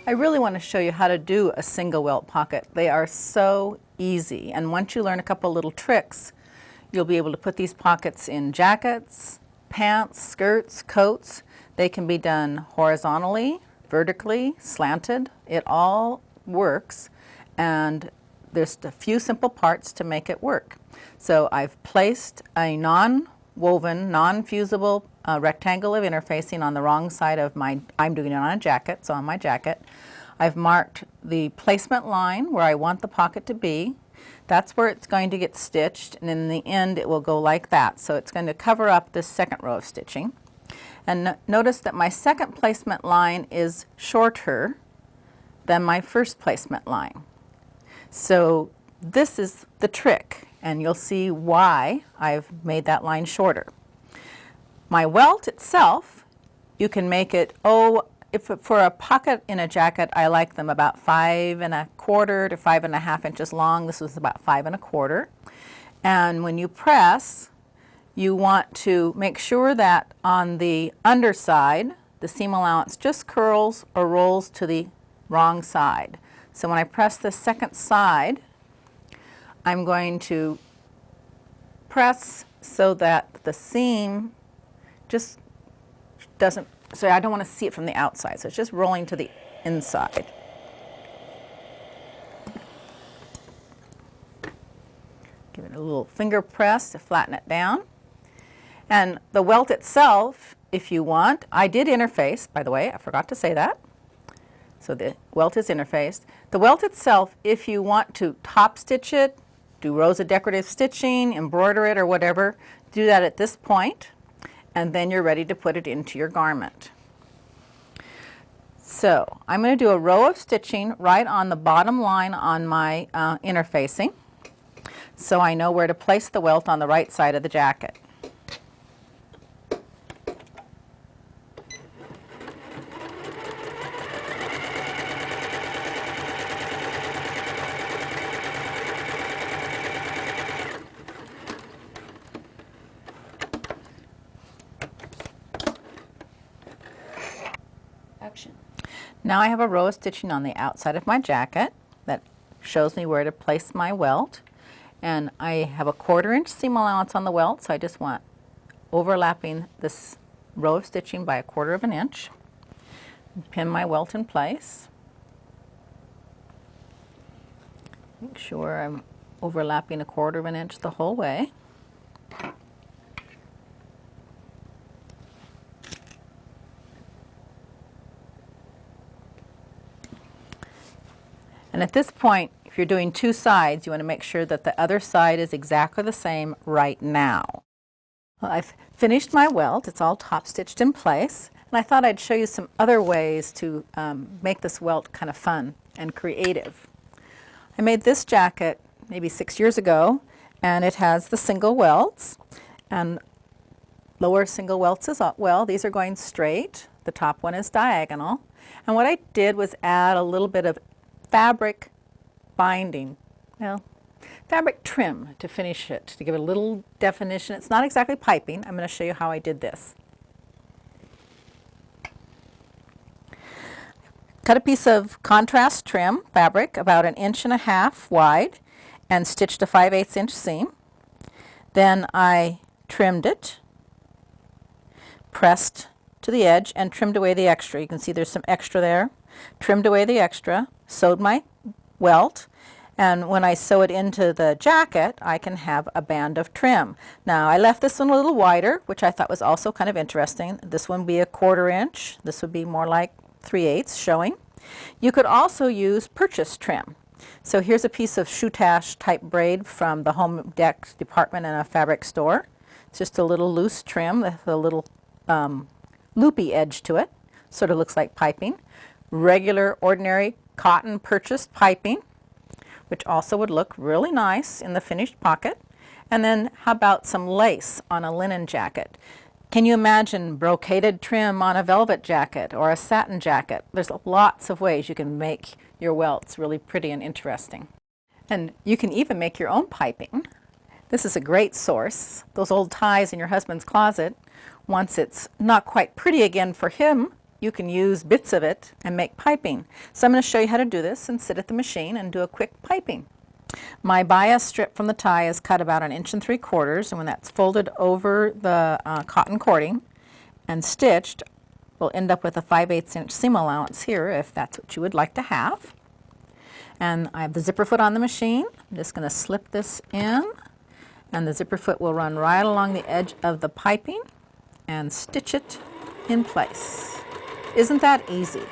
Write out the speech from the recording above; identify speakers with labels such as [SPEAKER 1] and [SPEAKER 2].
[SPEAKER 1] I really want to show you how to do a single welt pocket. They are so easy, and once you learn a couple little tricks, you'll be able to put these pockets in jackets, pants, skirts, coats. They can be done horizontally, vertically, slanted. It all works, and there's a few simple parts to make it work. So I've placed a non-woven, non-fusible rectangle of interfacing on the wrong side of I'm doing it on a jacket, so on my jacket. I've marked the placement line where I want the pocket to be. That's where it's going to get stitched, and in the end it will go like that. So it's going to cover up this second row of stitching. And notice that my second placement line is shorter than my first placement line. So this is the trick, and you'll see why I've made that line shorter. My welt itself, you can make it, for a pocket in a jacket, I like them about 5 1/4 to 5 1/2 inches long. This was about 5 1/4. And when you press, you want to make sure that on the underside, the seam allowance just curls or rolls to the wrong side. So when I press the second side, I'm going to press so that the seam just doesn't, so I don't want to see it from the outside, so it's just rolling to the inside. Give it a little finger press to flatten it down. And the welt itself, if you want, I did interface, by the way, I forgot to say that. So the welt is interfaced. The welt itself, if you want to top stitch it, do rows of decorative stitching, embroider it or whatever, do that at this point, and then you're ready to put it into your garment. So I'm going to do a row of stitching right on the bottom line on my interfacing, so I know where to place the welt on the right side of the jacket. Now I have a row of stitching on the outside of my jacket that shows me where to place my welt, and I have a 1/4 inch seam allowance on the welt, so I just want overlapping this row of stitching by a 1/4 inch. Pin my welt in place. Make sure I'm overlapping a 1/4 inch the whole way. And at this point, if you're doing two sides, you want to make sure that the other side is exactly the same right now. Well, I've finished my welt. It's all top stitched in place. And I thought I'd show you some other ways to make this welt kind of fun and creative. I made this jacket maybe 6 years ago, and it has the single welts and lower single welts as well. These are going straight. The top one is diagonal. And what I did was add a little bit of fabric binding, fabric trim to finish it, to give it a little definition. It's not exactly piping. I'm going to show you how I did this. Cut a piece of contrast trim fabric about 1.5 inches wide and stitched a 5/8 inch seam. Then I trimmed it, pressed to the edge, and trimmed away the extra. You can see there's some extra there. Trimmed away the extra, sewed my welt, and when I sew it into the jacket, I can have a band of trim. Now I left this one a little wider, which I thought was also kind of interesting. This one would be a 1/4 inch. This would be more like 3/8 showing. You could also use purchase trim. So here's a piece of shoetash type braid from the home decks department in a fabric store. It's just a little loose trim with a little loopy edge to it. Sort of looks like piping. Regular, ordinary cotton purchased piping, which also would look really nice in the finished pocket. And then how about some lace on a linen jacket? Can you imagine brocaded trim on a velvet jacket or a satin jacket? There's lots of ways you can make your welts really pretty and interesting. And you can even make your own piping. This is a great source. Those old ties in your husband's closet, once it's not quite pretty again for him, you can use bits of it and make piping. So I'm going to show you how to do this and sit at the machine and do a quick piping. My bias strip from the tie is cut about 1 3/4 inches, and when that's folded over the cotton cording and stitched, we'll end up with a 5/8 inch seam allowance here if that's what you would like to have. And I have the zipper foot on the machine. I'm just going to slip this in, and the zipper foot will run right along the edge of the piping and stitch it in place. Isn't that easy?